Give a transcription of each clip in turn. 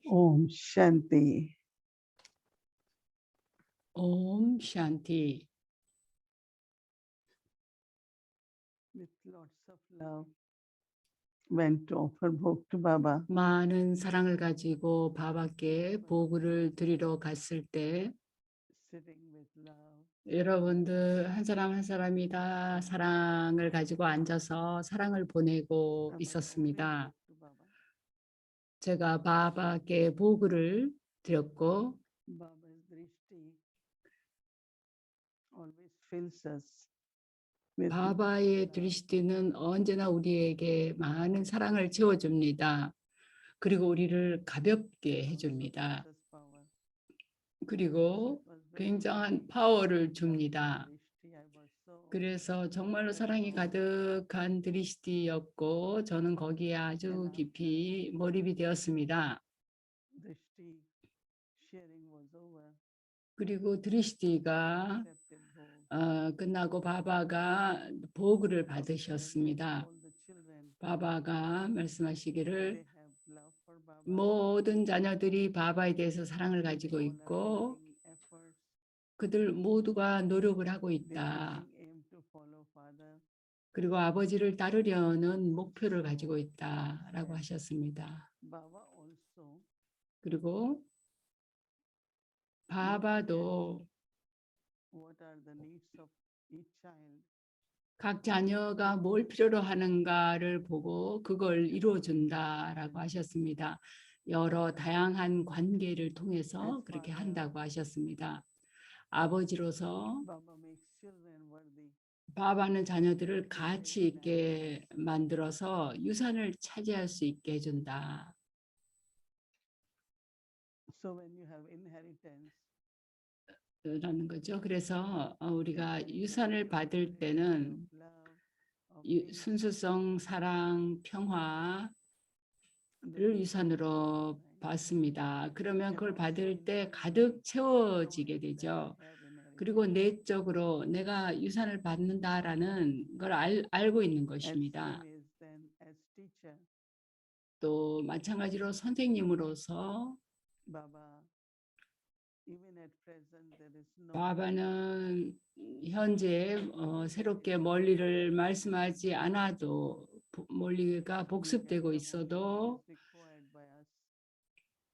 Om Shanti. Om Shanti. With lots of love, went to offer bhog to Baba. 많은 사랑을 가지고 바바께 보고를 드리러 갔을 때 Sitting with love, 여러분들 한 사람 한 사람이 다 사랑을 가지고 앉아서 사랑을 보내고 I was offering 있었습니다. bhog to Baba. 제가 바바께 보고를 드렸고 Baba's drishti always fills us with 바바의 love. 드리시티는 언제나 우리에게 많은 사랑을 채워줍니다. 그리고 우리를 가볍게 Also 해줍니다. gives us power. 그리고 It was very 굉장한 파워를 줍니다. drishti. I was so 그래서 정말로 사랑이 가득한 드리시티였고 저는 거기에 아주 깊이 몰입이 되었습니다. drishti sharing was over. 그리고 드리시티가 Accepted bhog. 끝나고 바바가 보고를 받으셨습니다. All the children, 바바가 말씀하시기를 they have love for Baba. 모든 자녀들이 바바에 대해서 사랑을 They 가지고 all are 있고 making efforts. 그들 모두가 노력을 하고 Their 있다. teaching aim to follow Father. 그리고 아버지를 따르려는 목표를 가지고 있다라고 하셨습니다. Baba also 그리고 바바도 what are the needs of each child. 각 자녀가 뭘 필요로 하는가를 보고 그걸 이루어준다라고 하셨습니다. 여러 다양한 관계를 통해서 그렇게 한다고 하셨습니다. 아버지로서 Baba makes children worthy. 바바는 자녀들을 가치 있게 만들어서 유산을 차지할 수 있게 해준다. So when you have inheritance, 라는 거죠. 그래서 우리가 유산을 받을 때는 of love, of peace, 순수성, 사랑, 평화를 then 유산으로 받습니다. 그러면 그걸 받을 때 가득 채워지게 되죠. 그리고 내적으로 내가 유산을 받는다라는 걸 알고 있는 것입니다. same is then as teacher, 또 마찬가지로 선생님으로서 Baba. Even at present, there is no 바바는 현재 새롭게 멀리를 말씀하지 않아도 멀리가 복습되고 있어도 required by us.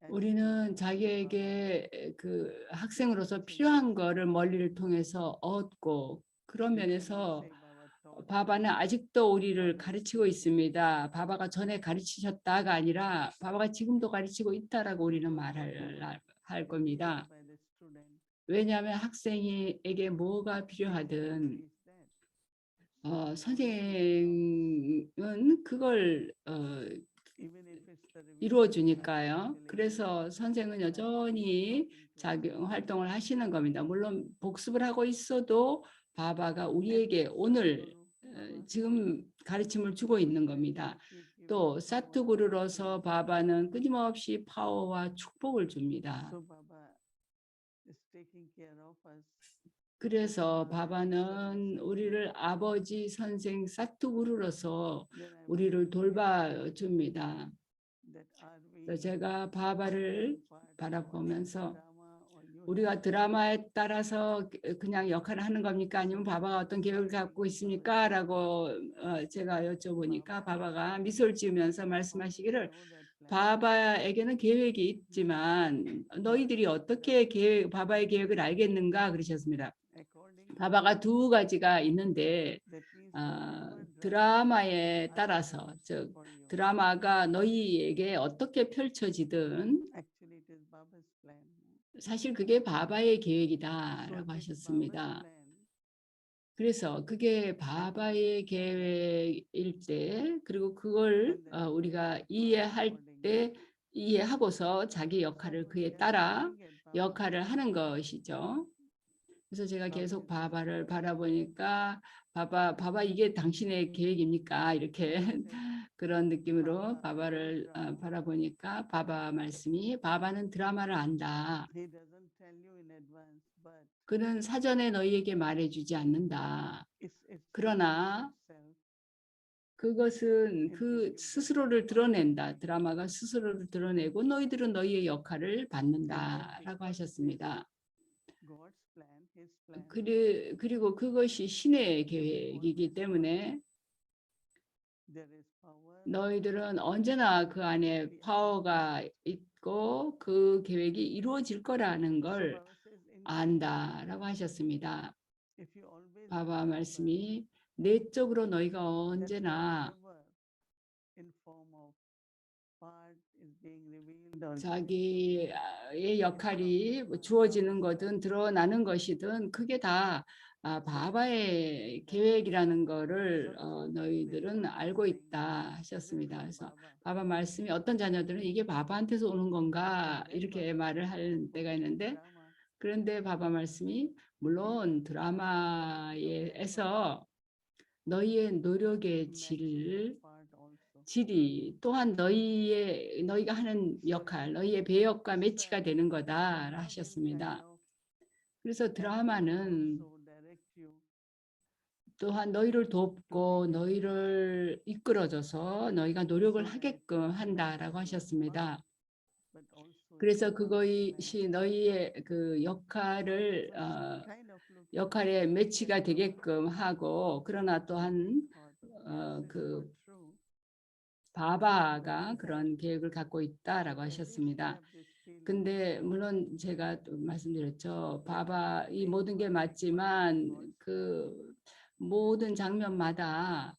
as 우리는 자기에게 그 학생으로서 필요한 거를 멀리를 통해서 얻고 그런 면에서 say Baba taught. 바바는 아직도 우리를 가르치고 있습니다. 바바가 전에 가르치셨다가 아니라 바바가 지금도 가르치고 있다라고 우리는 말을 할 겁니다. by the student. 왜냐하면 학생에게 뭐가 필요하든 Is that 선생은 그걸 even if it's the revision 이루어 주니까요. 그래서 선생은 여전히 자기 활동을 하시는 겁니다. 물론 복습을 하고 있어도 바바가 우리에게 오늘 지금 가르침을 주고 있는 겁니다. 또 사투구루로서 바바는 끊임없이 파워와 축복을 줍니다. So Baba is taking care of us. 그래서 바바는 우리를 아버지 선생 사투구루로서 Then I 우리를 돌봐줍니다. that are we 그래서 제가 바바를 part 바라보면서 drama or you 우리가 드라마에 따라서 그냥 역할을 하는 겁니까? 아니면 바바가 어떤 계획을 갖고 있습니까? 라고 제가 여쭤보니까 바바가 미소를 지으면서 말씀하시기를 know that plan. 바바에게는 계획이 있지만 너희들이 어떻게 바바의 계획을 알겠는가 그러셨습니다. According 바바가 두 가지가 있는데 that means 드라마에 따라서 즉 for you. 드라마가 너희에게 어떻게 펼쳐지든 Actually, it is Baba's plan. 사실 그게 바바의 So 계획이다라고 if it's 하셨습니다. Baba's plan, 그래서 그게 바바의 계획일 때 그리고 그걸 우리가 이해할 때 이해하고서 자기 역할을 그에 따라 역할을 하는 것이죠. 그래서 제가 계속 바바를 바라보니까 바바 이게 당신의 계획입니까? 이렇게 그런 느낌으로 바바를 바라보니까 바바 말씀이 바바는 드라마를 안다. he doesn't tell you in advance, but 그는 사전에 너희에게 말해주지 않는다. it's 그러나 itself. 그것은 그 스스로를 드러낸다. 드라마가 스스로를 드러내고 너희들은 너희의 역할을 받는다라고 하셨습니다. 그리고 그것이 신의 계획이기 때문에 너희들은 언제나 그 안에 파워가 있고 그 계획이 이루어질 거라는 걸 안다라고 하셨습니다. 바바 말씀이 내적으로 너희가 언제나 자기의 역할이 주어지는 거든 드러나는 것이든 그게 다 바바의 계획이라는 거를 너희들은 알고 있다 하셨습니다. 그래서 바바 말씀이 어떤 자녀들은 이게 바바한테서 오는 건가 이렇게 말을 할 때가 있는데 그런데 바바 말씀이 물론 드라마에서 너희의 노력의 질이 또한 너희가 하는 역할, 너희의 배역과 매치가 되는 거다 하셨습니다. 그래서 드라마는 또한 너희를 돕고 너희를 이끌어줘서 너희가 노력을 하게끔 한다라고 하셨습니다. 그래서 그것이 너희의 그 역할에 매치가 되게끔 하고 그러나 또한 그 바바가 그런 계획을 갖고 있다라고 하셨습니다. 근데 물론 제가 또 말씀드렸죠. 바바 이 모든 게 맞지만 그 모든 장면마다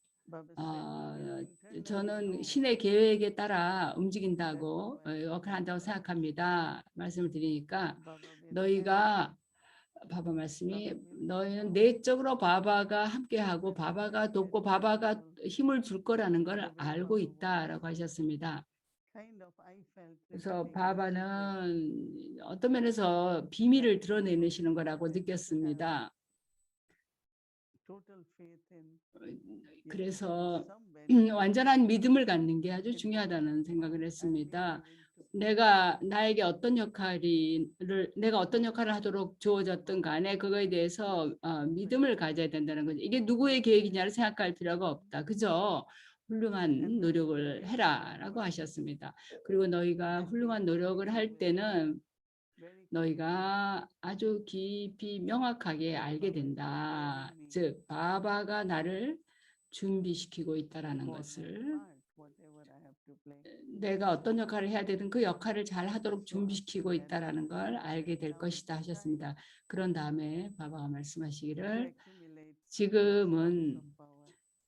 저는 신의 계획에 따라 움직인다고 역할한다고 생각합니다. 말씀을 드리니까 너희가 바바 말씀이 너희는 내적으로 바바가 함께하고 바바가 돕고 바바가 힘을 줄 거라는 걸 알고 있다라고 하셨습니다. 그래서 바바는 어떤 면에서 비밀을 드러내시는 거라고 느꼈습니다. 그래서 완전한 믿음을 갖는 게 아주 중요하다는 생각을 했습니다. 내가 어떤 역할을 하도록 주어졌든 간에 그거에 대해서 믿음을 가져야 된다는 거죠. 이게 누구의 계획이냐를 생각할 필요가 없다. 그죠? 훌륭한 노력을 해라라고 하셨습니다. 그리고 너희가 훌륭한 노력을 할 때는 너희가 아주 깊이 명확하게 알게 된다. 즉 바바가 나를 준비시키고 있다라는 것을 내가 어떤 역할을 해야 되든 그 역할을 잘 하도록 준비시키고 있다라는 걸 알게 될 것이다 하셨습니다. 그런 다음에 바바가 말씀하시기를 지금은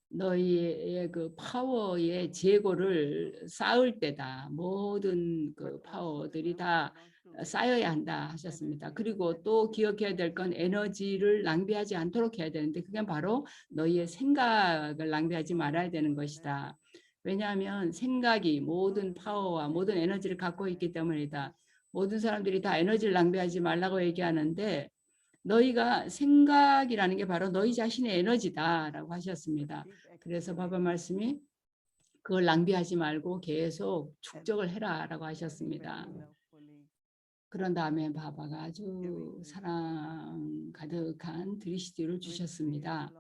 너희의 그 파워의 재고를 쌓을 때다. 모든 그 파워들이 다 쌓여야 한다 하셨습니다. 그리고 또 기억해야 될 건 에너지를 낭비하지 않도록 해야 되는데 그게 바로 너희의 생각을 낭비하지 말아야 되는 것이다. 왜냐하면 생각이 모든 파워와 모든 에너지를 갖고 있기 때문이다. 모든 사람들이 다 에너지를 낭비하지 말라고 얘기하는데 너희가 생각이라는 게 바로 너희 자신의 에너지다라고 하셨습니다. 그래서 바바 말씀이 그걸 낭비하지 말고 계속 축적을 해라라고 하셨습니다. 그런 다음에 바바가 아주 사랑 가득한 드리시디를 주셨습니다.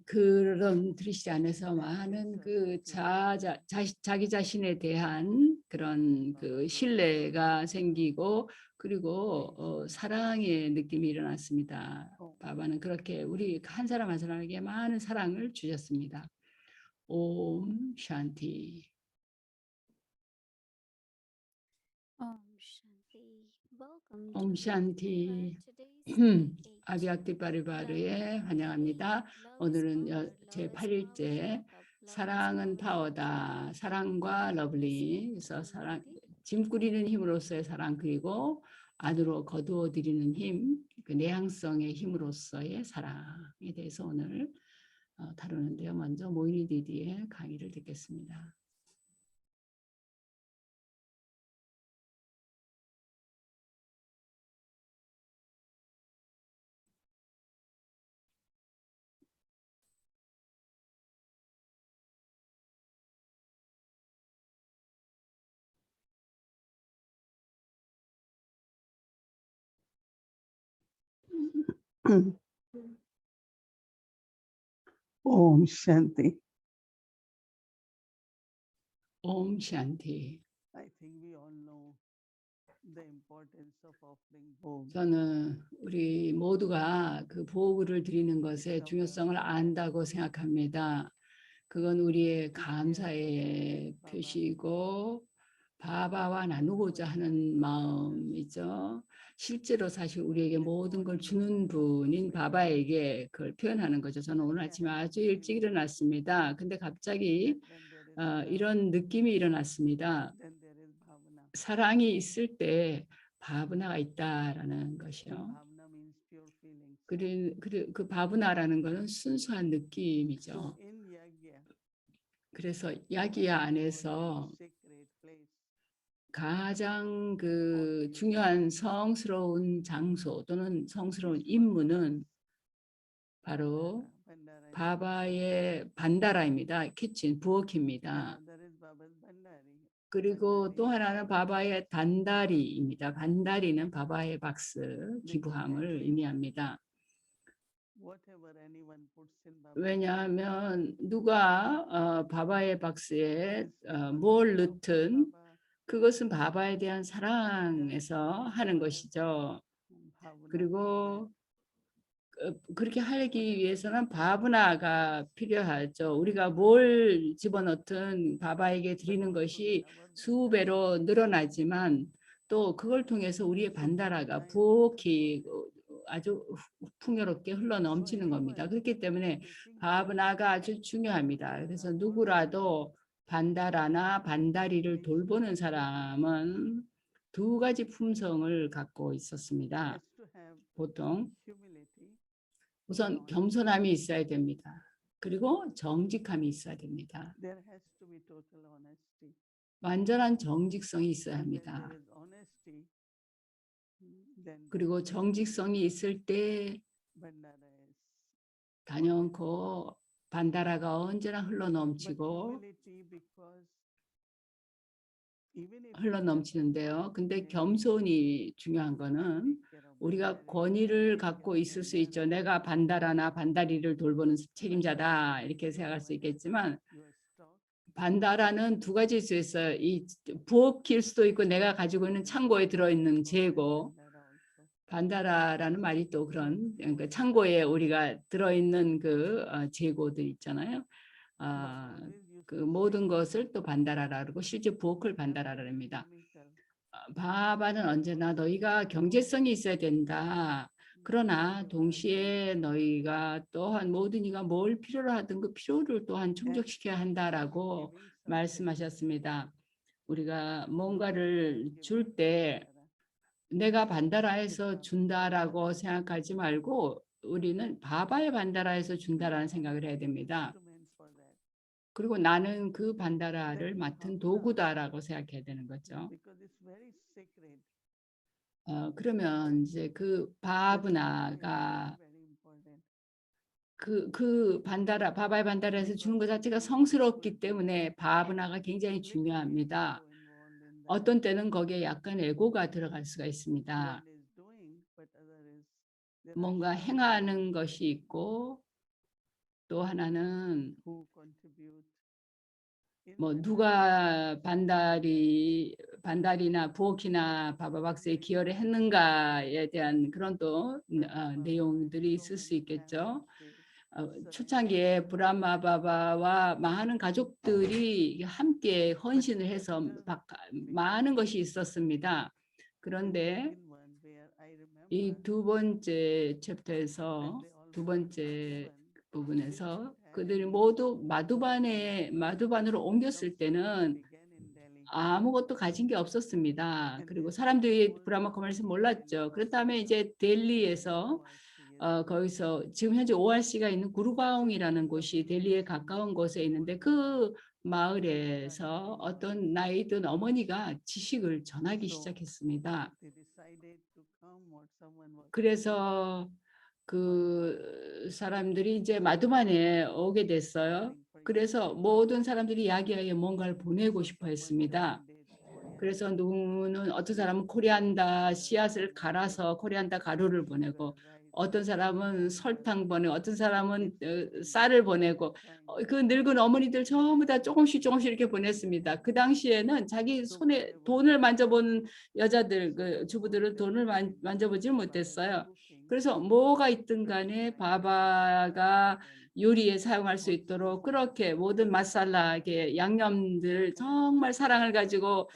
그런 드리시디 안에서 많은 그 자기 자신에 대한 그런 그 신뢰가 생기고 그리고 사랑의 느낌이 일어났습니다. 바바는 그렇게 우리 한 사람 한 사람에게 많은 사랑을 주셨습니다. 옴 샨티. 옴 샨티. 아비악티 파리바르에 환영합니다. 오늘은 제8일째 사랑은 파워다. 사랑과 러블리. 그래서 짐 꾸리는 힘으로서의 사랑 그리고 안으로 거두어 들이는 힘, 그 내향성의 힘으로서의 사랑에 대해서 오늘 다루는데요. 먼저 모이니 디디의 강의를 듣겠습니다. Om Shanti. 옴 샨티. I think we all know the importance of offering bhog. 저는 우리 모두가 그 보호를 드리는 것의 중요성을 안다고 생각합니다. 그건 우리의 감사의 표시이고 바바와 나누고자 하는 마음이죠. 실제로 사실 우리에게 모든 걸 주는 분인 바바에게 그걸 표현하는 거죠. 저는 오늘 아침에 아주 일찍 일어났습니다. 근데 갑자기 이런 느낌이 일어났습니다. Then there is bhavana. 사랑이 있을 때 바브나가 있다라는 것이요. Bhavana means pure feelings. 그 바브나라는 것은 순수한 느낌이죠. So in yagya, 그래서 야기야 안에서 sacred place, 가장 그 중요한 성스러운 장소 또는 성스러운 임무는 바로 Bandara. 바바의 반다라입니다. 키친 부엌입니다. There is Baba's Bandari. 그리고 또 하나는 바바의 단다리입니다. 반다리는 바바의 박스, 기부함을 의미합니다. Whatever anyone puts in Baba's 왜냐하면 누가 바바의 박스에 Bandari, 뭘 넣든 Baba, 그것은 바바에 대한 사랑에서 하는 것이죠. bhavana. 그리고 그렇게 하기 위해서는 바브나가 필요하죠. 우리가 뭘 집어넣든 바바에게 드리는 것이 수배로 늘어나지만 또 그걸 통해서 우리의 반다라가 부엌이 아주 풍요롭게 흘러 넘치는 겁니다. 그렇기 때문에 바브나가 아주 중요합니다. 그래서 누구라도 반다라나 반다리를 돌보는 사람은 두 가지 품성을 갖고 있었습니다. Has to have 보통 humility. 우선 겸손함이 있어야 됩니다. 그리고 정직함이 있어야 됩니다. There has to be total honesty. 완전한 정직성이 있어야 When 합니다. there is honesty, then 그리고 정직성이 있을 때 Bandara is. 단연코 반다라가 언제나 흘러 But 넘치고 humility, because even if 흘러 we have 넘치는데요. 근데 authority, 겸손이 중요한 거는 take care of 우리가 Bandari, 권위를 갖고 있을 수 있죠. 내가 반다라나 반다리를 돌보는 책임자다 이렇게 생각할 수 있겠지만 your stock, 반다라는 두 가지일 수 있어요. 이 부엌일 수도 있고 내가 가지고 있는 창고에 들어있는 재고. Bandara also. 반다라라는 말이 또 그런 그러니까 창고에 우리가 들어있는 그 재고들 있잖아요. But always you 그 should 모든 것을 또 반다라라 그러고 실제 부엌을 반다라라 합니다. chemical. 바바는 언제나 너희가 경제성이 있어야 된다. 그러나 동시에 너희가 또한 모든 이가 뭘 필요로 하든 그 필요를 또한 충족시켜야 한다라고 Giving something. 말씀하셨습니다. 우리가 뭔가를 줄 때 내가 반다라에서 준다라고 생각하지 말고 우리는 바바의 반다라에서 준다라는 생각을 해야 됩니다. Instruments for that. 그리고 나는 그 반다라를 맡은 도구다라고 생각해야 되는 거죠. Because it's very sacred. 그러면 이제 그 바브나가 Very important. 그 반다라 바바의 반다라에서 주는 것 자체가 성스럽기 때문에 바브나가 굉장히 중요합니다. Ego involved in that. 어떤 때는 거기에 약간 에고가 들어갈 수가 있습니다. One is doing, but other is there are 뭔가 some 행하는 것이 있고 또 하나는 who contribute. in 뭐 that 누가 반다리나 부엌이나 바바박스에 기여를 했는가에 대한 그런 또 내용들이 있을 수 있겠죠. 초창기에 브라마 바바와 많은 가족들이 함께 헌신을 해서 많은 것이 있었습니다. 그런데 이 두 번째 챕터에서 두 번째 부분에서 그들이 모두 마두반으로 옮겼을 때는 아무것도 가진 게 없었습니다. 그리고 사람들이 브라마 코마에서 몰랐죠. 그렇다면 이제 델리에서 거기서 지금 현재 ORC가 있는 구루바옹이라는 곳이 델리에 가까운 곳에 있는데 그 마을에서 어떤 나이 든 어머니가 지식을 전하기 시작했습니다. 그래서 그 사람들이 이제 마두반에 오게 됐어요. 그래서 모든 사람들이 야기야에 뭔가를 보내고 싶어 했습니다. 그래서 누구는 어떤 사람은 코리안다 씨앗을 갈아서 코리안다 가루를 보내고 어떤 사람은 설탕 보내고 어떤 사람은 쌀을 보내고 그 늙은 어머니들 전부 다 조금씩 이렇게 보냈습니다. 그 당시에는 자기 손에 돈을 만져본 여자들, 그 주부들은 돈을 만져보질 못했어요. 그래서 뭐가 있든 간에 바바가 요리에 사용할 수 있도록 그렇게 모든 마살라게 양념들 정말 사랑을 가지고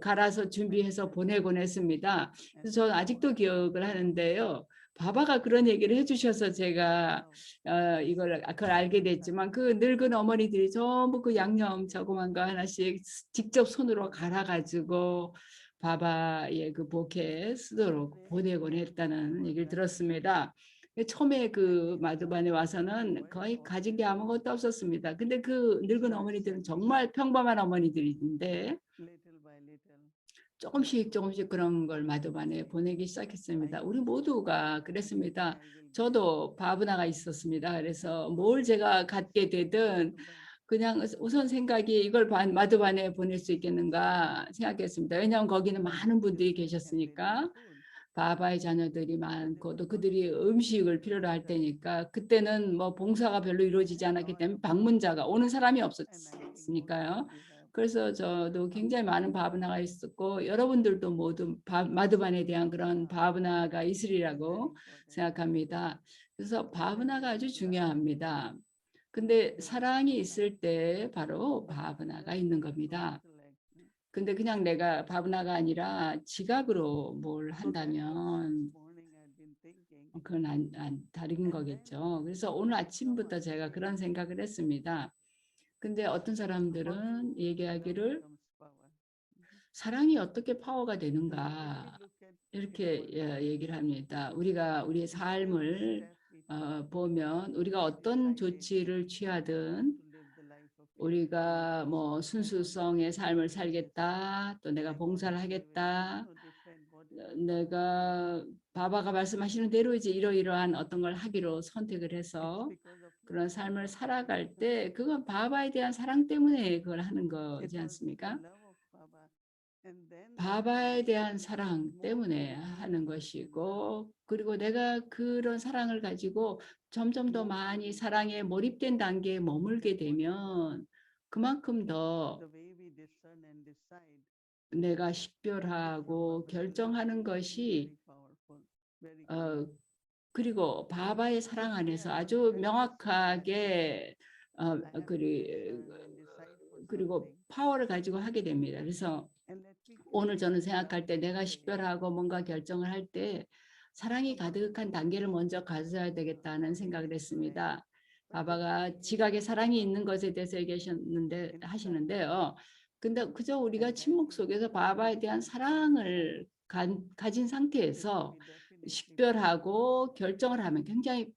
갈아서 준비해서 보내곤 했습니다. 그래서 저는 아직도 기억을 하는데요. 바바가 그런 얘기를 해주셔서 제가 그걸 알게 됐지만 그 늙은 어머니들이 전부 그 양념 조그만 거 하나씩 직접 손으로 갈아가지고 바바의 그 복에 쓰도록 보내곤 했다는 얘기를 들었습니다. 처음에 그 마두반에 와서는 거의 가진 게 아무것도 없었습니다. 근데 그 늙은 어머니들은 정말 평범한 어머니들인데 조금씩 그런 걸 마두반에 보내기 시작했습니다. 우리 모두가 그랬습니다. 저도 바브나가 있었습니다. 그래서 뭘 제가 갖게 되든 그냥 우선 생각이 이걸 마두반에 보낼 수 있겠는가 생각했습니다. 왜냐하면 거기는 많은 분들이 계셨으니까 바바의 자녀들이 많고 또 그들이 음식을 필요로 할 때니까 그때는 뭐 봉사가 별로 이루어지지 않았기 때문에 방문자가 오는 사람이 없었으니까요. 그래서 저도 굉장히 많은 바브나가 있었고 여러분들도 모두 마두반에 대한 그런 바브나가 있으리라고 생각합니다. 그래서 바브나가 아주 중요합니다. 근데 사랑이 있을 때 바로 바브나가 있는 겁니다. 근데 그냥 내가 바브나가 아니라 지각으로 뭘 한다면 그건 다른 거겠죠. 그래서 오늘 아침부터 제가 그런 생각을 했습니다. 근데 어떤 사람들은 얘기하기를 사랑이 어떻게 파워가 되는가 이렇게 얘기를 합니다. 우리가 우리의 삶을 보면 우리가 어떤 조치를 취하든 우리가 뭐 순수성의 삶을 살겠다, 또 내가 봉사를 하겠다, 내가 바바가 말씀하시는 대로 이제 이러이러한 어떤 걸 하기로 선택을 해서 그런 삶을 살아갈 때 그건 바바에 대한 사랑 때문에 그걸 하는 거지 않습니까? 바바에 대한 사랑 때문에 하는 것이고 그리고 내가 그런 사랑을 가지고 점점 더 많이 사랑에 몰입된 단계에 머물게 되면 그만큼 더 내가 식별하고 결정하는 것이 그리고 바바의 사랑 안에서 아주 명확하게 그리고 파워를 가지고 하게 됩니다. 그래서 오늘 저는 생각할 때 내가 식별하고 뭔가 결정을 할 때 사랑이 가득한 단계를 먼저 가져야 되겠다는 생각을 했습니다. 바바가 지각에 사랑이 있는 것에 대해서 하시는데요. 근데 그저 우리가 침묵 속에서 바바에 대한 사랑을 가진 상태에서 식별하고 결정을 하면 굉장히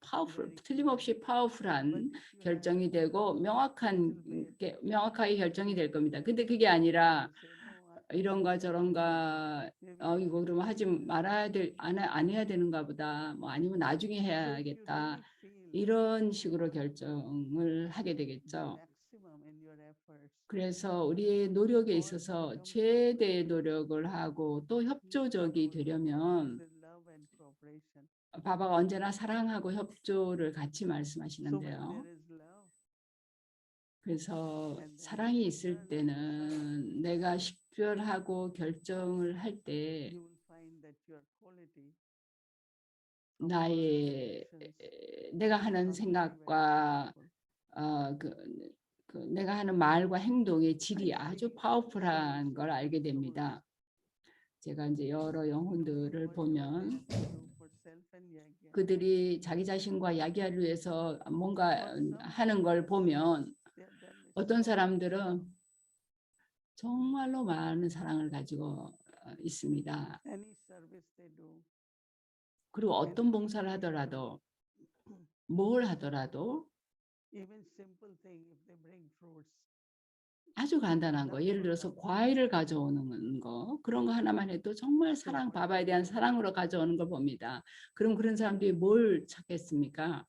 틀림없이 파워풀한 결정이 되고 명확하게 결정이 될 겁니다. 근데 그게 아니라 이런가 저런가 이거 그러면 하지 말아야 안 해야 되는가 보다 뭐 아니면 나중에 해야겠다 이런 식으로 결정을 하게 되겠죠. 그래서 우리의 노력에 있어서 최대의 노력을 하고 또 협조적이 되려면 바바가 언제나 사랑하고 협조를 같이 말씀하시는데요. 그래서 사랑이 있을 때는 내가 식별하고 결정을 할 때 내가 하는 생각과 내가 하는 말과 행동의 질이 아주 파워풀한 걸 알게 됩니다. 제가 이제 여러 영혼들을 보면 그들이 자기 자신과 야기하기 위해서 뭔가 하는 걸 보면 어떤 사람들은 정말로 많은 사랑을 가지고 있습니다. 그리고 어떤 봉사를 하더라도 뭘 하더라도 아주 간단한 거 예를 들어서 과일을 가져오는 거 그런 거 하나만 해도 정말 바바에 대한 사랑으로 가져오는 걸 봅니다. 그럼 그런 사람들이 뭘 찾겠습니까?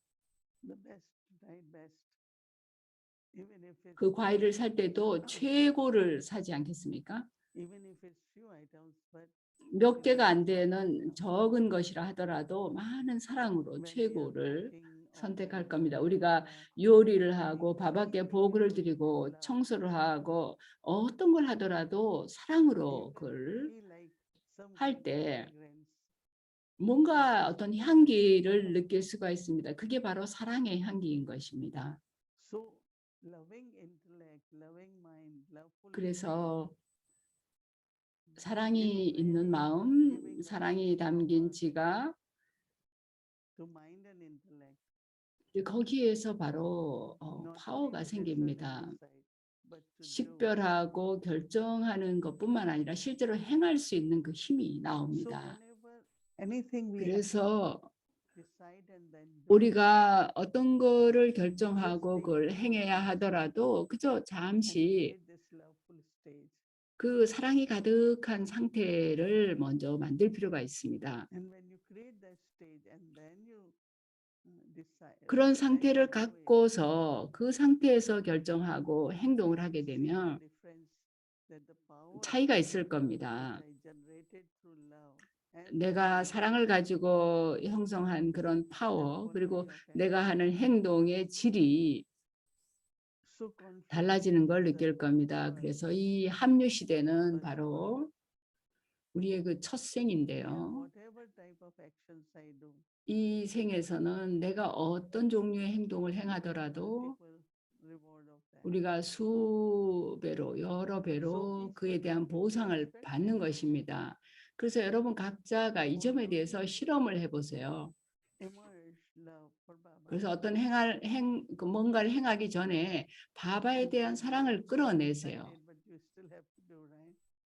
그 과일을 살 때도 최고를 사지 않겠습니까? even if it's few items, but 몇 개가 안 되는 적은 것이라 하더라도 많은 사랑으로 when we are 최고를 cooking or 선택할 when we 겁니다. are, 우리가 요리를 하고 밥밖에 보글을 드리고 청소를 하고 어떤 걸 하더라도 사랑으로 그걸 feel like some 할 kind of 때 fragrance. 뭔가 어떤 향기를 느낄 수가 있습니다. 그게 바로 사랑의 향기인 것입니다. So loving intellect, loving mind, loveful 그래서 spirit 사랑이 is 있는 really 마음, giving us 사랑이 담긴 power 지각, to mind and intellect. 거기에서 바로 Not 파워가 only to discern 생깁니다. and decide, but to do. 식별하고 결정하는 것뿐만 아니라 실제로 행할 수 있는 그 힘이 So 나옵니다. whenever anything we have 그래서 decide and then do, 우리가 어떤 거를 결정하고 그걸 행해야 하더라도 그저 and 잠시 create this loveful stage. 그 사랑이 가득한 상태를 먼저 만들 필요가 있습니다. And when you create that stage and then you decide, 그런 then 상태를 you do it, 갖고서 그 상태에서 결정하고 행동을 하게 see the 되면 difference that the power 차이가 있을 겁니다. that I generated through love and 내가 through 사랑을 가지고 형성한 그런 파워, 그리고 내가 하는 행동의 질이 so confident 달라지는 걸 that 느낄 겁니다. whatever 그래서 이 합류 시대는 바로 우리의 그 첫 yeah, 생인데요. whatever type of actions I do, 이 생에서는 내가 어떤 종류의 행동을 행하더라도 multiple reward of that. 우리가 수배로 여러 배로 그에 대한 보상을 받는 것입니다. 그래서 여러분 각자가 이 점에 대해서 실험을 해보세요. Emerge love for Baba. 그래서 어떤 뭔가를 행하기 전에 바바에 대한 사랑을 끌어내세요. Decided, but you still have to do, right?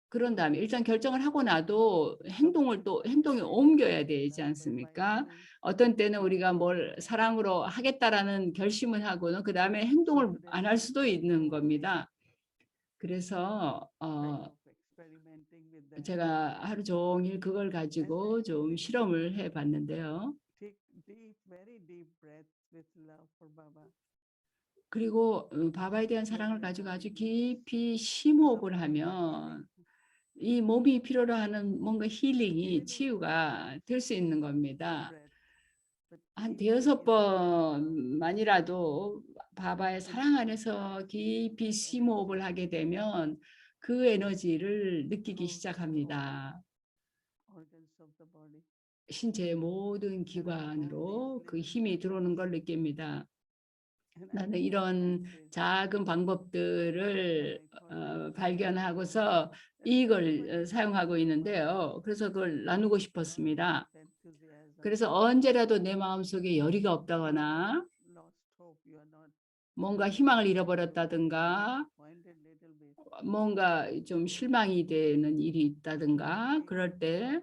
그런 다음에 일단 결정을 하고 나도 행동에 옮겨야 되지 않습니까? 어떤 때는 우리가 뭘 사랑으로 하겠다라는 결심을 하고는 그 다음에 행동을 안 할 수도 있는 겁니다. 그래서 Experimenting with that. 제가 하루 종일 그걸 가지고 좀 실험을 해봤는데요. Take deep, very deep breaths with love for Baba. 그리고 바바에 대한 사랑을 가지고 아주 깊이 심호흡을 하면 이 몸이 필요로 하는 뭔가 힐링이 치유가 될 수 있는 겁니다. 한 5번만이라도 바바의 사랑 안에서 깊이 심호흡을 하게 되면 그 에너지를 느끼기 시작합니다. Organs of the body. 신체의 모든 기관으로 그 힘이 들어오는 걸 느낍니다. 나는 이런 작은 방법들을 발견하고서 이걸 사용하고 있는데요. 그래서 그걸 나누고 싶었습니다. 그래서 언제라도 내 마음속에 열의가 없다거나 뭔가 희망을 잃어버렸다든가 뭔가 좀 실망이 되는 일이 있다든가 그럴 때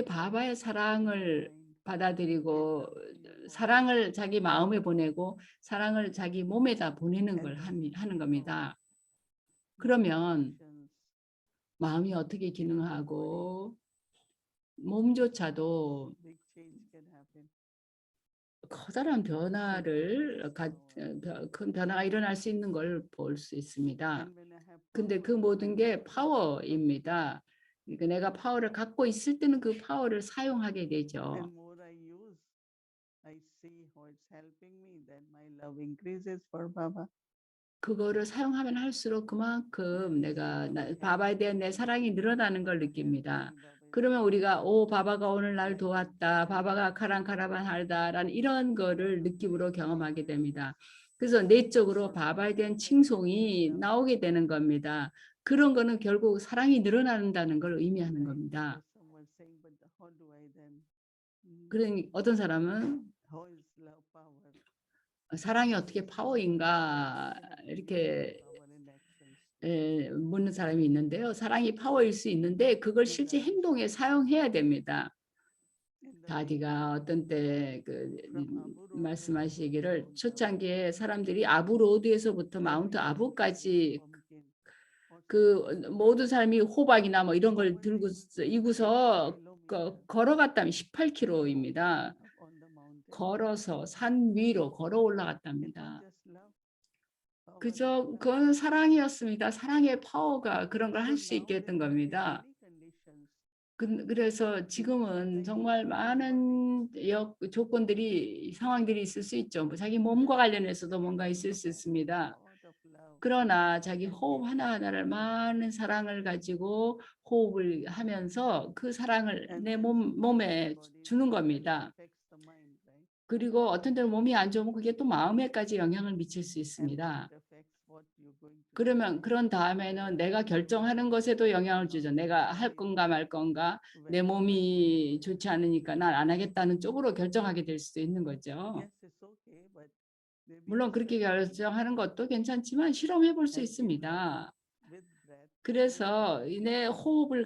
바바의 사랑을 받아들이고 사랑을 자기 마음에 보내고 사랑을 자기 몸에다 보내는 걸 하는 겁니다. 그러면 마음이 어떻게 기능하고 몸조차도 커다란 큰 변화가 일어날 수 있는 걸 볼 수 있습니다. 근데 그 모든 게 파워입니다. 그러니까 내가 파워를 갖고 있을 때는 그 파워를 사용하게 되죠. 그거를 사용하면 할수록 그만큼 내가 바바에 대한 내 사랑이 늘어나는 걸 느낍니다. 그러면 우리가 바바가 오늘 날 도왔다. 바바가 카란카라반 할다라는 이런 거를 느낌으로 경험하게 됩니다. 그래서 내적으로 바바에 대한 칭송이 나오게 되는 겁니다. 그런 거는 결국 사랑이 늘어난다는 걸 의미하는 겁니다. 그러니 어떤 사람은 사랑이 어떻게 파워인가 이렇게 묻는 사람이 있는데요. 사랑이 파워일 수 있는데 그걸 실제 행동에 사용해야 됩니다. 다디가 어떤 때 말씀하시기를 초창기에 사람들이 아부로드에서부터 마운트 아부까지 그 모든 사람이 호박이나 뭐 이런 걸 들고 이구서 걸어갔다면 18km입니다. 걸어서 산 위로 걸어 올라갔답니다. 그저 그건 사랑이었습니다. 사랑의 파워가 그런 걸 할 수 있게 했던 겁니다. 그래서 지금은 정말 많은 조건들이 상황들이 있을 수 있죠. 뭐 자기 몸과 관련해서도 뭔가 있을 수 있습니다. 그러나 자기 호흡 하나하나를 많은 사랑을 가지고 호흡을 하면서 그 사랑을 내 몸에 주는 겁니다. 그리고 어떤 때는 몸이 안 좋으면 그게 또 마음에까지 영향을 미칠 수 있습니다. 그러면 그런 다음에는 내가 결정하는 것에도 영향을 주죠. 내가 할 건가 말 건가. 내 몸이 좋지 않으니까 난 안 하겠다는 쪽으로 결정하게 될 수도 있는 거죠. 물론 그렇게 결정하는 것도 괜찮지만 실험해 볼 수 있습니다. 그래서 내 호흡을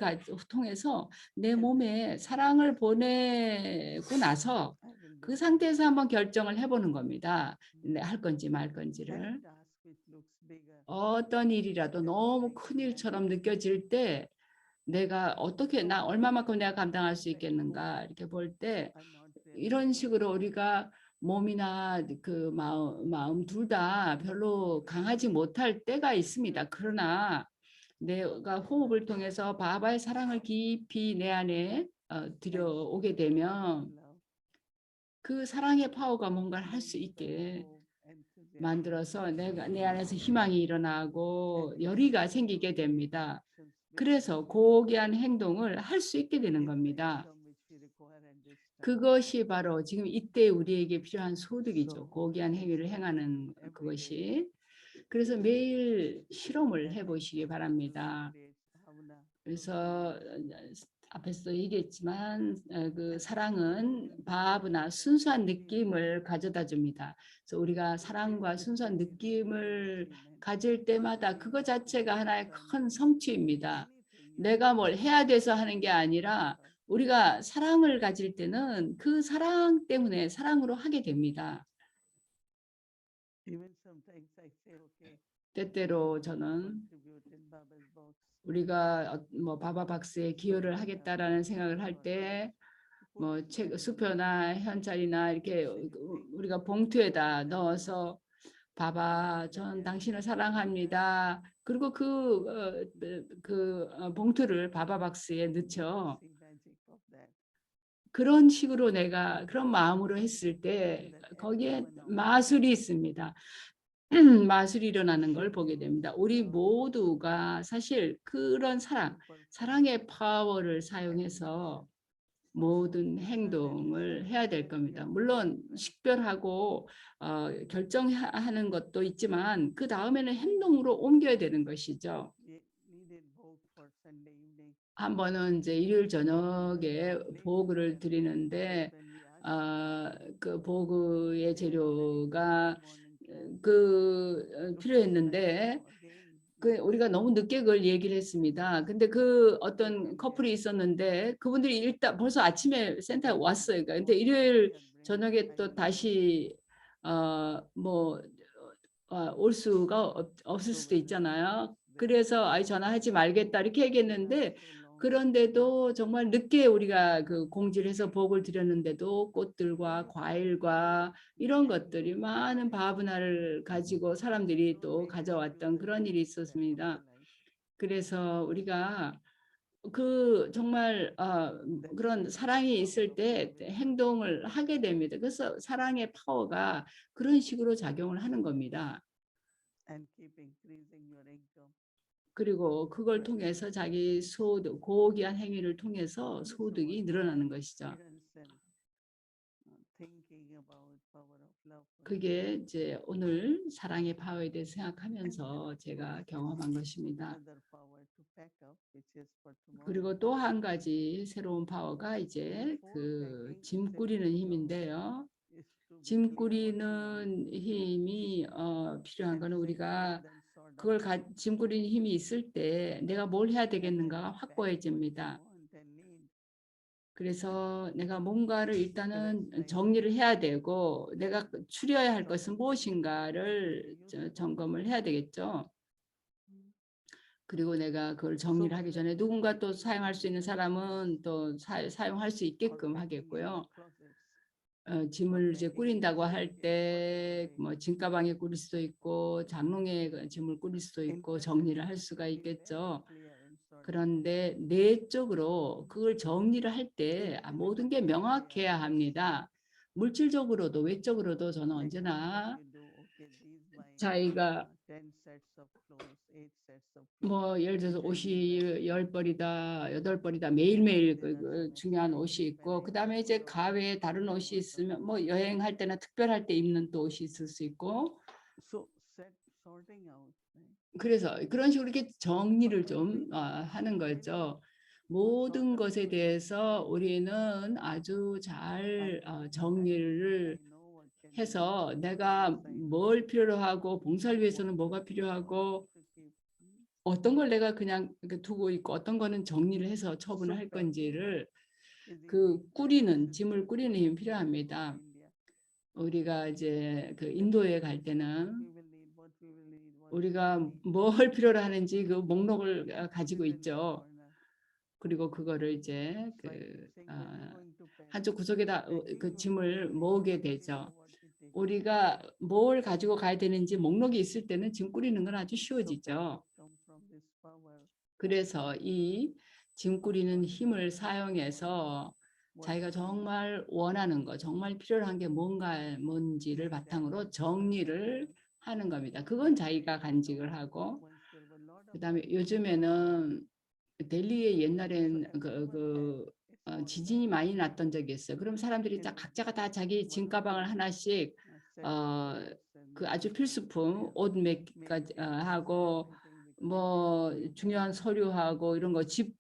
통해서 내 몸에 사랑을 보내고 나서 그 상태에서 한번 결정을 해보는 겁니다. 할 건지 말 건지를. 어떤 일이라도 너무 큰 일처럼 느껴질 때 내가 어떻게 얼마만큼 내가 감당할 수 있겠는가 이렇게 볼 때 이런 식으로 우리가 몸이나 그 마음 둘 다 별로 강하지 못할 때가 있습니다. 그러나 내가 호흡을 통해서 바바의 사랑을 깊이 내 안에 들여오게 되면 그 사랑의 파워가 뭔가를 할 수 있게 만들어서 내 안에서 희망이 일어나고 열의가 생기게 됩니다. 그래서 고귀한 행동을 할 수 있게 되는 겁니다. 그것이 바로 지금 이때 우리에게 필요한 소득이죠. 고귀한 행위를 행하는 그것이. 그래서 매일 실험을 해보시기 바랍니다. 그래서 앞에서도 얘기했지만 그 사랑은 바브나 순수한 느낌을 가져다 줍니다. 그래서 우리가 사랑과 순수한 느낌을 가질 때마다 그거 자체가 하나의 큰 성취입니다. 내가 뭘 해야 돼서 하는 게 아니라 우리가 사랑을 가질 때는 그 사랑 때문에 사랑으로 하게 됩니다. 때때로 저는 우리가 뭐 바바박스에 기여를 하겠다라는 생각을 할 때 뭐 수표나 현찰이나 이렇게 우리가 봉투에다 넣어서 바바 전 당신을 사랑합니다. 그리고 그 봉투를 바바박스에 넣죠. 그런 식으로 내가 그런 마음으로 했을 때 거기에 마술이 있습니다. 마술이 일어나는 걸 보게 됩니다. 우리 모두가 사실 그런 사랑의 파워를 사용해서 모든 행동을 해야 될 겁니다. 물론 식별하고 결정하는 것도 있지만 그 다음에는 행동으로 옮겨야 되는 것이죠. 한 번은 이제 일요일 저녁에 보그를 드리는데 그 보그의 재료가 필요했는데 우리가 너무 늦게 그걸 얘기를 했습니다. 근데 그 어떤 커플이 있었는데 그분들이 일단 벌써 아침에 센터에 왔어요. 근데 일요일 저녁에 또 다시 올 수가 없을 수도 있잖아요. 그래서 전화하지 말겠다 이렇게 얘기했는데 그런데도 정말 늦게 우리가 그 공지를 해서 보고를 드렸는데도 꽃들과 과일과 이런 것들이 많은 바브나를 가지고 사람들이 또 가져왔던 그런 일이 있었습니다. 그래서 우리가 정말 그런 사랑이 있을 때 행동을 하게 됩니다. 그래서 사랑의 파워가 그런 식으로 작용을 하는 겁니다. 그리고 그걸 통해서 자기 소득, 고귀한 행위를 통해서 소득이 늘어나는 것이죠. 그게 이제 오늘 사랑의 파워에 대해서 생각하면서 제가 경험한 것입니다. 그리고 또 한 가지 새로운 파워가 이제 그 짐 꾸리는 힘인데요. 짐 꾸리는 힘이 필요한 거는 우리가 짐 꾸리는 힘이 있을 때 내가 뭘 해야 되겠는가 확고해집니다. 그래서 내가 뭔가를 일단은 정리를 해야 되고 내가 추려야 할 것은 무엇인가를 점검을 해야 되겠죠. 그리고 내가 그걸 정리를 하기 전에 누군가 또 사용할 수 있는 사람은 또 사용할 수 있게끔 하겠고요. 짐을 이제 꾸린다고 할 때 뭐 짐가방에 꾸릴 수도 있고 장롱에 짐을 꾸릴 수도 있고 정리를 할 수가 있겠죠. 그런데 내적으로 그걸 정리를 할 때 모든 게 명확해야 합니다. 물질적으로도 외적으로도 저는 언제나 자기가 뭐 예를 들어서 옷이 10벌이다, 8벌이다 매일매일 그 중요한 옷이 있고 그다음에 이제 가외에 다른 옷이 있으면 뭐 여행할 때나 특별할 때 입는 또 옷이 있을 수 있고 그래서 그런 식으로 이렇게 정리를 좀 하는 거죠. 모든 것에 대해서 우리는 아주 잘 정리를 해서 내가 뭘 필요로 하고 봉사를 위해서는 뭐가 필요하고 어떤 걸 내가 그냥 이렇게 두고 있고 어떤 거는 정리를 해서 처분을 할 건지를 그 짐을 꾸리는 힘이 필요합니다. 우리가 이제 그 인도에 갈 때는 우리가 뭘 필요로 하는지 그 목록을 가지고 있죠. 그리고 그거를 이제 한쪽 구석에다 그 짐을 모으게 되죠. 우리가 뭘 가지고 가야 되는지 목록이 있을 때는 짐 꾸리는 건 아주 쉬워지죠. 그래서 이 짐 꾸리는 힘을 사용해서 자기가 정말 원하는 거, 정말 필요한 게 뭔지를 바탕으로 정리를 하는 겁니다. 그건 자기가 간직을 하고 그다음에 요즘에는 델리에 옛날엔 지진이 많이 났던 적이 있어요. 그럼 사람들이 각자가 다 자기 짐가방을 하나씩 그 아주 필수품 옷 몇 가지 하고 뭐 중요한 서류하고 이런 거 집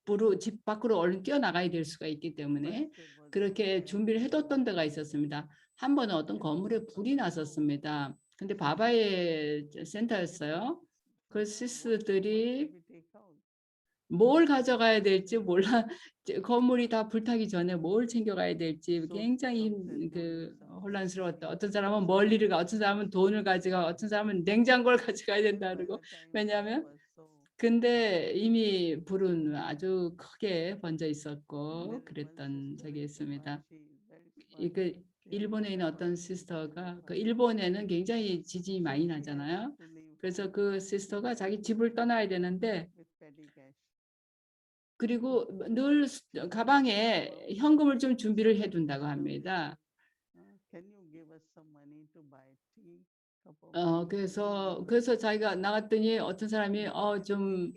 밖으로 얼른 뛰어나가야 될 수가 있기 때문에 그렇게 준비를 해뒀던 데가 있었습니다. 한 번은 어떤 건물에 불이 났었습니다. 근데 바바의 센터였어요. 그 시스들이 뭘 가져가야 될지 몰라 건물이 다 불타기 전에 뭘 챙겨가야 될지 굉장히 혼란스러웠다. 어떤 사람은 멀리를 가, 어떤 사람은 돈을 가져가, 어떤 사람은 냉장고를 가져가야 된다 그러고 왜냐하면 근데 이미 불은 아주 크게 번져 있었고 그랬던 적이 있습니다. 이그 일본에 있는 어떤 시스터가 그 일본에는 굉장히 지진이 많이 나잖아요. 그래서 그 시스터가 자기 집을 떠나야 되는데 그리고 늘 가방에 현금을 좀 준비를 해둔다고 합니다. 그래서 자기가 나갔더니 어떤 사람이 좀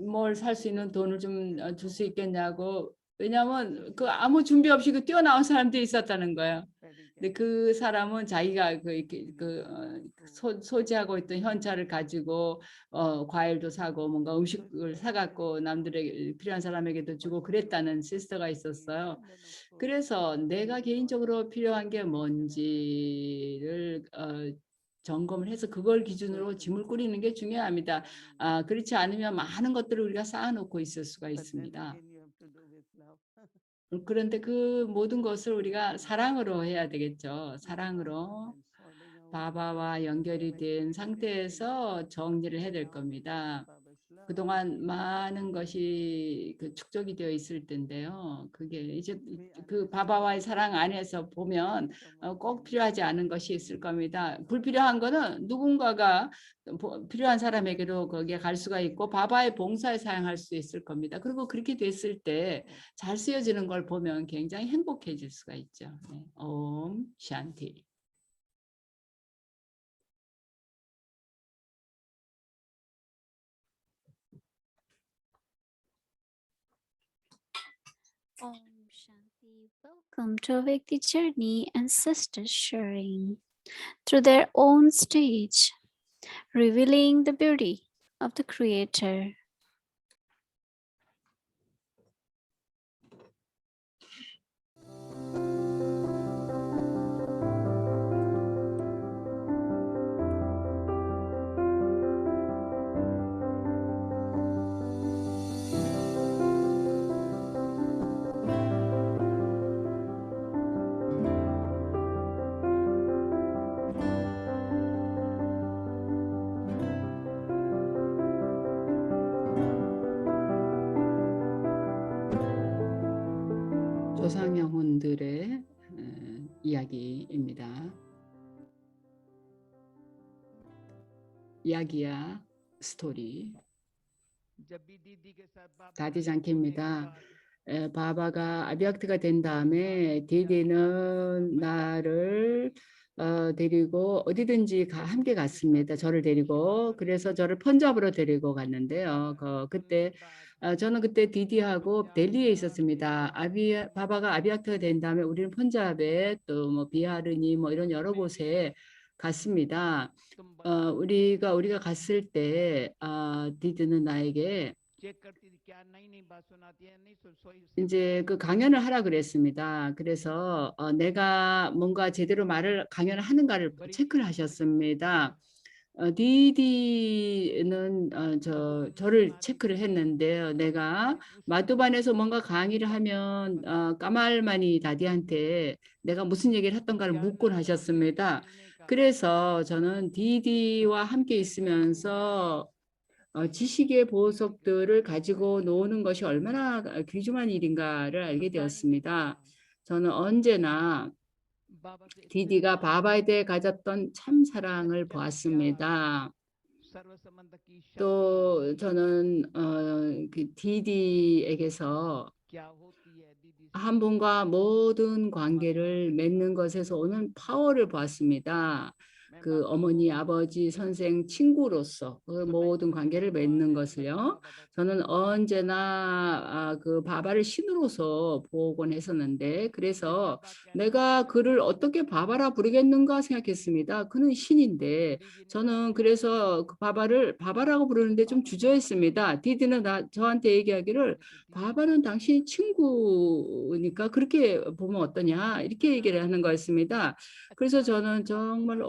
뭘 살 수 있는 돈을 좀 줄 수 있겠냐고 왜냐하면 그 아무 준비 없이 그 뛰어나온 사람들이 있었다는 거예요. 근데 그 사람은 자기가 소지하고 있던 현찰을 가지고 과일도 사고 뭔가 음식을 사갖고 남들에게 필요한 사람에게도 주고 그랬다는 시스터가 있었어요. 그래서 내가 개인적으로 필요한 게 뭔지를 점검을 해서 그걸 기준으로 짐을 꾸리는 게 중요합니다. 그렇지 않으면 많은 것들을 우리가 쌓아놓고 있을 수가 있습니다. 그런데 그 모든 것을 우리가 사랑으로 해야 되겠죠. 사랑으로 바바와 연결이 된 상태에서 정리를 해야 될 겁니다. 그동안 많은 것이 축적이 되어 있을 텐데요. 그게 이제 그 바바와의 사랑 안에서 보면 꼭 필요하지 않은 것이 있을 겁니다. 불필요한 거는 누군가가 필요한 사람에게도 거기에 갈 수가 있고 바바의 봉사에 사용할 수 있을 겁니다. 그리고 그렇게 됐을 때 잘 쓰여지는 걸 보면 굉장히 행복해질 수가 있죠. 네. 옴 샨티. Om Shanti. Welcome to Awake the Journey and sisters sharing through their own stage, revealing the beauty of the Creator. 조상 영혼들의 이야기입니다. 이야기야 스토리. 다디 장키입니다. 바바가 아비약트가 된 다음에 디디는 나를 데리고 어디든지 함께 갔습니다. 저를 데리고. 그래서 저를 펀잡으로 데리고 갔는데요. 그때 저는 그때 디디하고 델리에 있었습니다. 바바가 아비약트가 된 다음에 우리는 펀잡에 또 뭐 비하르니 뭐 이런 여러 곳에 갔습니다. 우리가 갔을 때 디디는 나에게 이제 그 강연을 하라 그랬습니다. 그래서 내가 뭔가 제대로 강연을 하는가를 체크를 하셨습니다. 디디는 저를 체크를 했는데요. 내가 마두반에서 뭔가 강의를 하면 까말마니 다디한테 내가 무슨 얘기를 했던가를 묻곤 하셨습니다. 그래서 저는 디디와 함께 있으면서 지식의 보석들을 가지고 노는 것이 얼마나 귀중한 일인가를 알게 되었습니다. 저는 언제나 디디가 바바에 대해 가졌던 참 사랑을 보았습니다. 또 저는 그 디디에게서 한 분과 모든 관계를 맺는 것에서 오는 파워를 보았습니다. 그 어머니, 아버지, 선생, 친구로서 그 모든 관계를 맺는 것을요. 저는 언제나 그 바바를 신으로서 보곤 했었는데, 그래서 내가 그를 어떻게 바바라 부르겠는가 생각했습니다. 그는 신인데 저는 그래서 그 바바라고 부르는데 좀 주저했습니다. 디디는 저한테 얘기하기를 바바는 당신 친구니까 그렇게 보면 어떠냐 이렇게 얘기를 하는 거였습니다. 그래서 저는 정말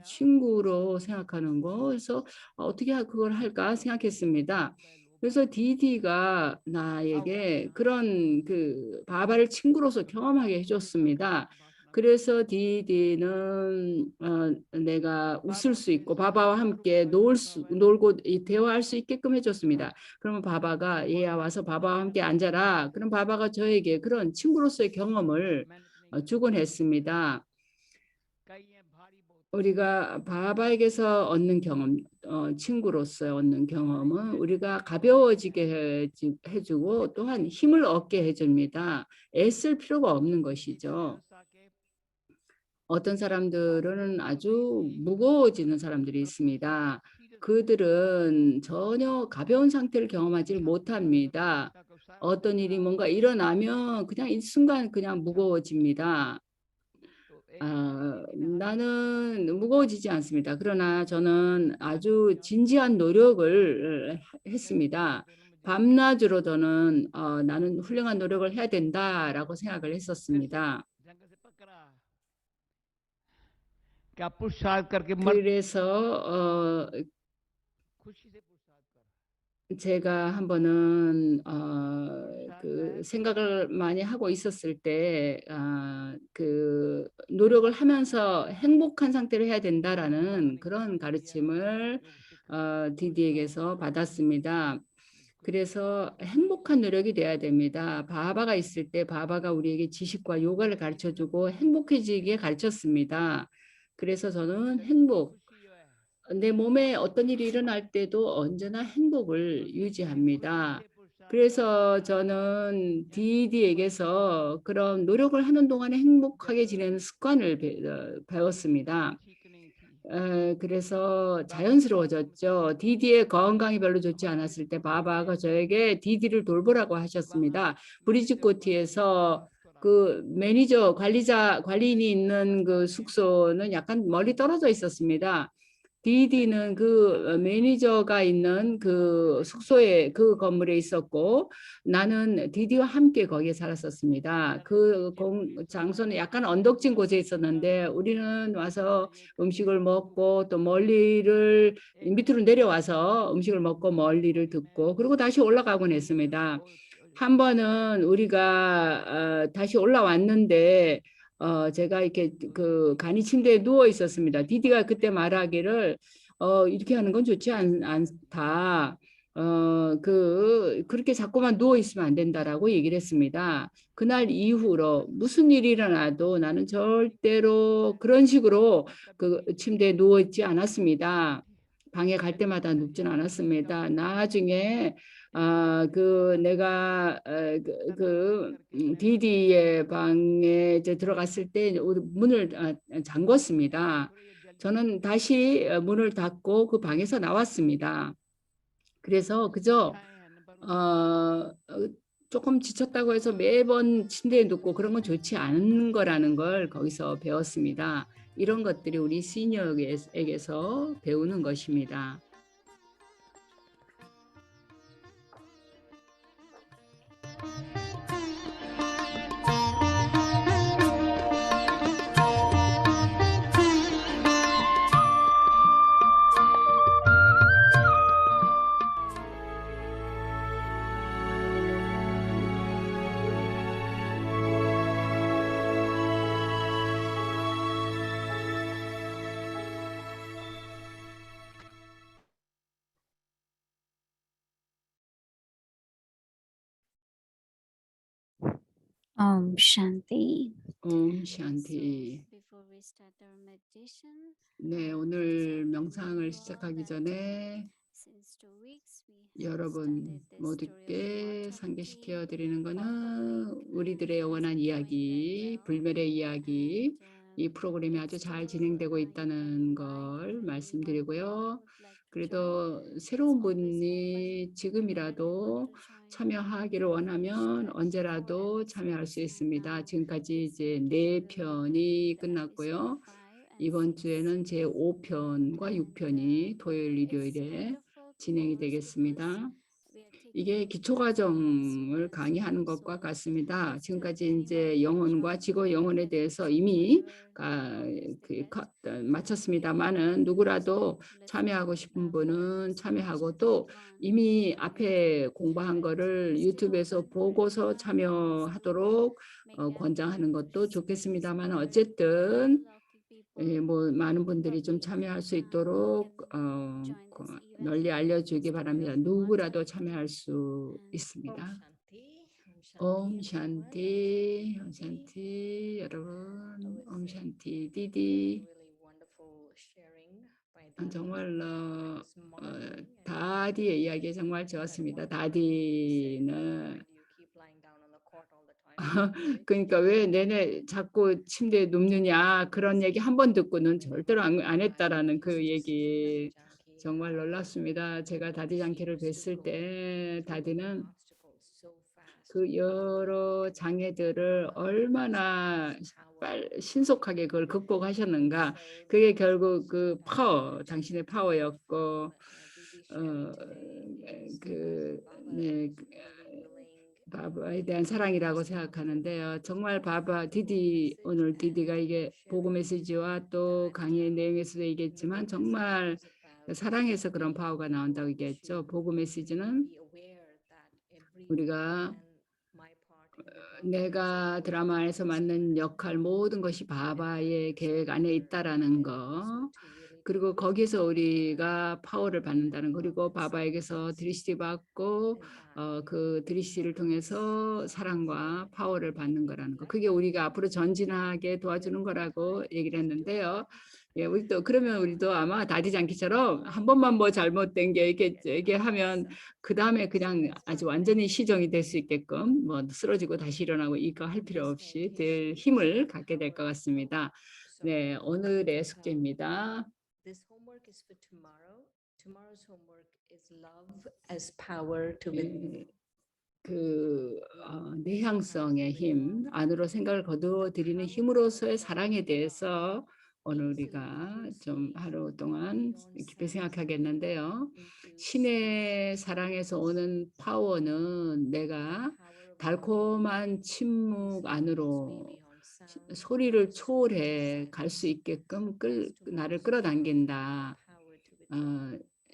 친구로 생각하는 거, 그래서 어떻게 그걸 할까 생각했습니다. 그래서 디디가 나에게 그런 그 바바를 친구로서 경험하게 해줬습니다. 그래서 디디는 내가 웃을 수 있고 바바와 함께 놀고 대화할 수 있게끔 해줬습니다. 그러면 바바가 얘야 와서 바바와 함께 앉아라. 그럼 바바가 저에게 그런 친구로서의 경험을 주곤 했습니다. 우리가 바바에게서 얻는 경험, 친구로서 얻는 경험은 우리가 가벼워지게 해주고 또한 힘을 얻게 해줍니다. 애쓸 필요가 없는 것이죠. 어떤 사람들은 아주 무거워지는 사람들이 있습니다. 그들은 전혀 가벼운 상태를 경험하지 못합니다. 어떤 일이 뭔가 일어나면 그냥 이 순간 그냥 무거워집니다. 나는 무거워지지 않습니다. 그러나 저는 아주 진지한 노력을 했습니다. 밤낮으로 저는 나는 훌륭한 노력을 해야 된다라고 생각을 했었습니다. 그래서 제가 한 번은 그 생각을 많이 하고 있었을 때 그 노력을 하면서 행복한 상태를 해야 된다라는 그런 가르침을 디디에게서 받았습니다. 그래서 행복한 노력이 돼야 됩니다. 바바가 있을 때 바바가 우리에게 지식과 요가를 가르쳐주고 행복해지게 가르쳤습니다. 그래서 저는 내 몸에 어떤 일이 일어날 때도 언제나 행복을 유지합니다. 그래서 저는 디디에게서 그런 노력을 하는 동안에 행복하게 지내는 습관을 배웠습니다. 그래서 자연스러워졌죠. 디디의 건강이 별로 좋지 않았을 때 바바가 저에게 디디를 돌보라고 하셨습니다. 브리즈코티에서 그 매니저 관리인이 있는 그 숙소는 약간 멀리 떨어져 있었습니다. 디디는 그 매니저가 있는 그 숙소에 그 건물에 있었고 나는 디디와 함께 거기에 살았었습니다. 그 장소는 약간 언덕진 곳에 있었는데 우리는 와서 음식을 먹고 또 멀리를 밑으로 내려와서 음식을 먹고 멀리를 듣고 그리고 다시 올라가곤 했습니다. 한 번은 우리가 다시 올라왔는데 제가 이렇게 그 간이 침대에 누워 있었습니다. 디디가 그때 말하기를 이렇게 하는 건 좋지 않다. 그렇게 자꾸만 누워 있으면 안 된다라고 얘기를 했습니다. 그날 이후로 무슨 일이 일어나도 나는 절대로 그런 식으로 그 침대에 누워 있지 않았습니다. 방에 갈 때마다 눕지는 않았습니다. 나중에 내가 디디의 방에 이제 들어갔을 때 문을 잠궜습니다. 저는 다시 문을 닫고 그 방에서 나왔습니다. 그래서 그저 조금 지쳤다고 해서 매번 침대에 눕고 그런 건 좋지 않은 거라는 걸 거기서 배웠습니다. 이런 것들이 우리 시니어에게서 배우는 것입니다. Om Shanti. 옴 샨티. Before we start our meditation, 네, 오늘 명상을 시작하기 전에 since 2 weeks we have 여러분 started this 모두께 story of 상기시켜 Lord 드리는 Bhakti. 것은 우리들의 영원한 이야기, 불멸의 이야기, 이 프로그램이 아주 잘 진행되고 있다는 걸 말씀드리고요. 그래도 새로운 분이 지금이라도 참여하기를 원하면 언제라도 참여할 수 있습니다. 지금까지 이제 4편이 끝났고요. 이번 주에는 제 5편과 6편이 토요일, 일요일에 진행이 되겠습니다. 이게 기초과정을 강의하는 것과 같습니다. 지금까지 이제 영혼과 지구 영혼에 대해서 이미 마쳤습니다만은 누구라도 참여하고 싶은 분은 참여하고 또 이미 앞에 공부한 거를 유튜브에서 보고서 참여하도록 권장하는 것도 좋겠습니다만 어쨌든 뭐 많은 분들이 좀 참여할 수 있도록 널리 알려주기 바랍니다. 누구라도 참여할 수 있습니다. 옴 샨티, 옴 샨티, 여러분, 옴 샨티, 디디. 정말로 다디의 이야기 정말 좋았습니다. 다디는 그러니까 왜 내내 자꾸 침대에 눕느냐 그런 얘기 한 번 듣고는 절대로 안 했다라는 그 얘기 정말 놀랐습니다. 제가 다디 장케를 뵀을 때 다디는 그 여러 장애들을 얼마나 신속하게 그걸 극복하셨는가. 그게 결국 그 파워, 당신의 파워였고 바바에 대한 사랑이라고 생각하는데요. 정말 디디 오늘 디디가 이게 보고 메시지와 또 강의 내용에서도 얘기했지만 정말 사랑에서 그런 파워가 나온다고 얘기했죠. 보고 메시지는 우리가 내가 드라마에서 맡는 역할 모든 것이 바바의 계획 안에 있다라는 거. 그리고 거기서 우리가 파워를 받는다는 거. 그리고 바바에게서 드리시리 받고 그 드리시를 통해서 사랑과 파워를 받는 거라는 거. 그게 우리가 앞으로 전진하게 도와주는 거라고 얘기를 했는데요. 예, 우리도 그러면 우리도 아마 다디 장키처럼 한 번만 뭐 잘못된 게 이렇게 하면 그 다음에 그냥 아주 완전히 시정이 될 수 있게끔 뭐 쓰러지고 다시 일어나고 이거 할 필요 없이 될 힘을 갖게 될 것 같습니다. 네, 오늘의 숙제입니다. This homework is for tomorrow. Tomorrow's homework is love as power to within. 내향성의 힘, 안으로 생각을 거두어들이는 힘으로서의 사랑에 대해서 오늘 우리가 좀 하루 동안 깊이 생각하겠는데요. 신의 사랑에서 오는 파워는 내가 달콤한 침묵 안으로 소리를 초월해 갈 수 있게끔 나를 끌어당긴다.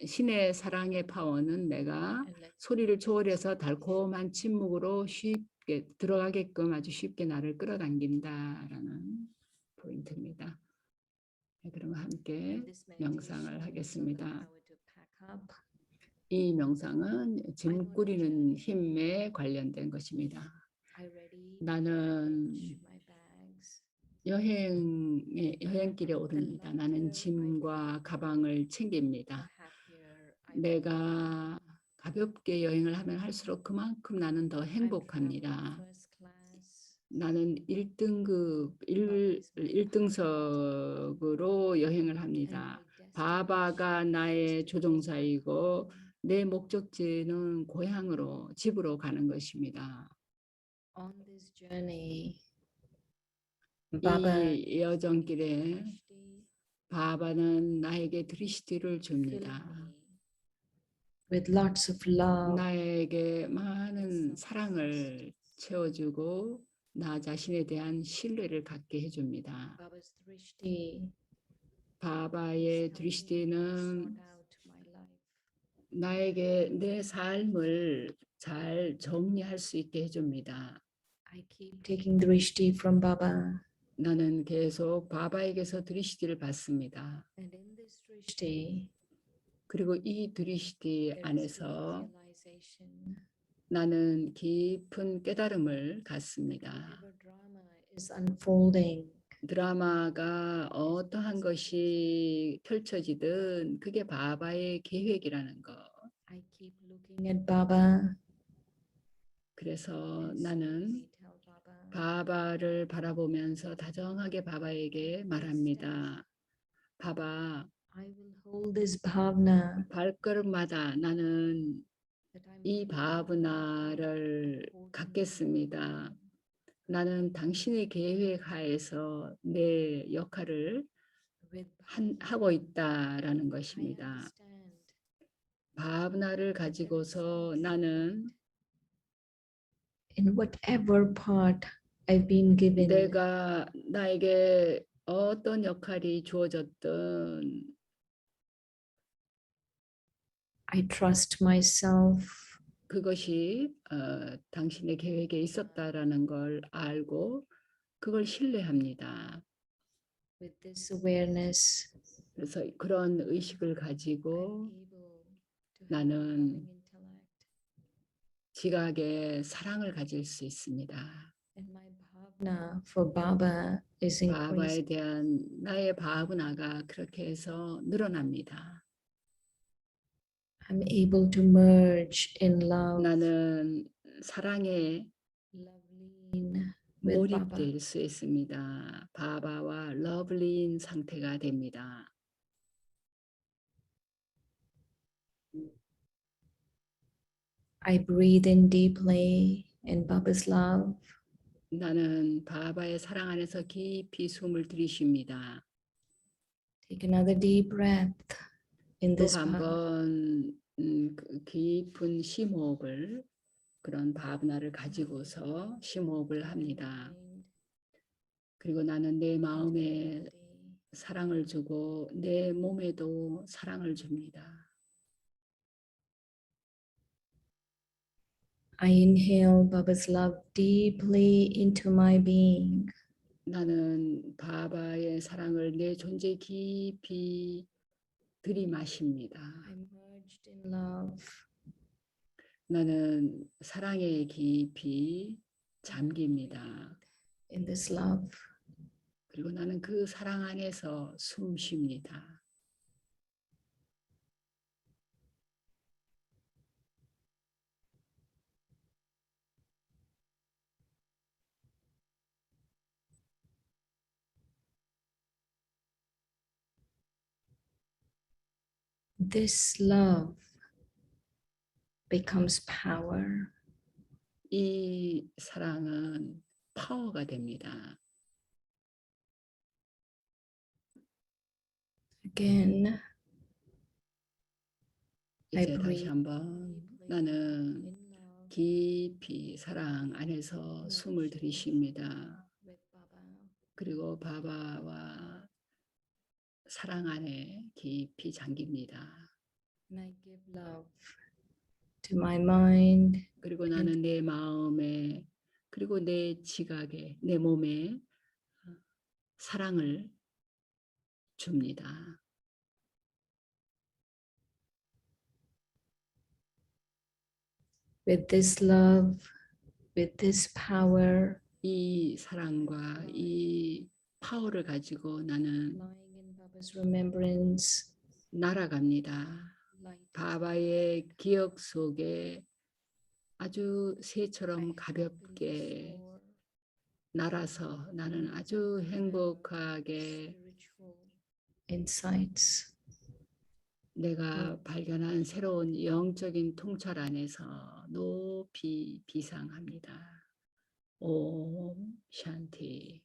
신의 사랑의 파워는 내가 소리를 초월해서 달콤한 침묵으로 쉽게 들어가게끔 아주 쉽게 나를 끌어당긴다라는 포인트입니다. 네, 그럼 함께 명상을 하겠습니다. 이 명상은 짐 꾸리는 힘에 관련된 것입니다. I ready 나는 my bags. 여행길에 오릅니다. 나는 짐과 가방을 챙깁니다. The happier I 내가 가볍게 여행을 하면 할수록 그만큼 나는 더 I'm traveling 행복합니다. first class. 나는 1등급 1등석으로 여행을 And 합니다. my 바바가 나의 destination 조종사이고 내 목적지는 고향으로 집으로 가는 것입니다. on this journey. Baba 이 여정길에 Drishti 바바는 나에게 드리시티를 filled 줍니다. me with lots of love. 나에게 많은 사랑을 채워주고 나 자신에 대한 신뢰를 갖게 해줍니다. Baba's Drishti 바바의 is helping me 드리시티는 sort out my life. 나에게 내 삶을 잘 정리할 수 있게 해줍니다. I keep taking Drishti from Baba. 나는 계속 바바에게서 드리시티를 받습니다. And in this Drishti, 그리고 이 드리시티 there is deep 안에서 realization. 나는 깊은 깨달음을 갖습니다. Whatever drama is unfolding, 드라마가 어떠한 것이 펼쳐지든 그게 바바의 계획이라는 것. I keep looking at Baba. 그래서 and 나는 slowly tell Baba, 바바를 바라보면서 다정하게 바바에게 말합니다. 바바, I will hold this bhavna 발걸음마다 나는 that I'm 이 바브나를 갖겠습니다. 나는 당신의 계획 하에서 내 역할을 with 하고 있다라는 I 것입니다. understand 바브나를 가지고서 나는 in whatever part I've been given, 내가 나에게 어떤 역할이 주어졌든 I trust myself. 그것이 당신의 계획에 있었다라는 걸 알고 그걸 신뢰합니다. With this awareness, 그래서 그런 의식을 I'm 가지고 able to have a 나는 loving intellect. 지각에 사랑을 가질 수 있습니다. And my bhavna for Baba is 바바에 increasing. 대한 나의 바브나가 그렇게 해서 늘어납니다. I'm able to merge in love, 나는 사랑에 loving with Baba. 몰입될 수 있습니다. 바바와 러블리인 상태가 됩니다. I breathe in deeply in Baba's love. 나는 바바의 사랑 안에서 깊이 숨을 들이쉽니다. Take another deep breath in 또 this 한 bhavna. 번 깊은 심호흡을 그런 바브나를 가지고서 심호흡을 합니다. 그리고 나는 내 마음에 사랑을 주고 내 몸에도 사랑을 줍니다. I inhale Baba's love deeply into my being. 나는 바바의 사랑을 내 존재 깊이 들이마십니다. I'm merged in love. 나는 사랑에 깊이 잠깁니다. In this love, 그리고 나는 그 사랑 안에서 숨 쉽니다. this love becomes power. 이 사랑은 파워가 됩니다. Again, I 이제 다시 breathe 한번 deeply 나는 in love 깊이 사랑 안에서 숨을 들이쉽니다. with Baba. 그리고 바바와 사랑 안에 깊이 잠깁니다. And I give love to my mind, 그리고 나는 내 마음에 그리고 내 지각에 내 몸에 사랑을 줍니다. with this love, with this power, 이 사랑과 이 파워를 가지고 나는 lying in Baba's remembrance, 날아갑니다. light as 바바의 기억 속에 아주 I 새처럼 가볍게 soar 날아서 나는 아주 행복하게 spiritual insights. 내가 발견한 새로운 영적인 통찰 안에서 높이 비상합니다. 옴 샨티.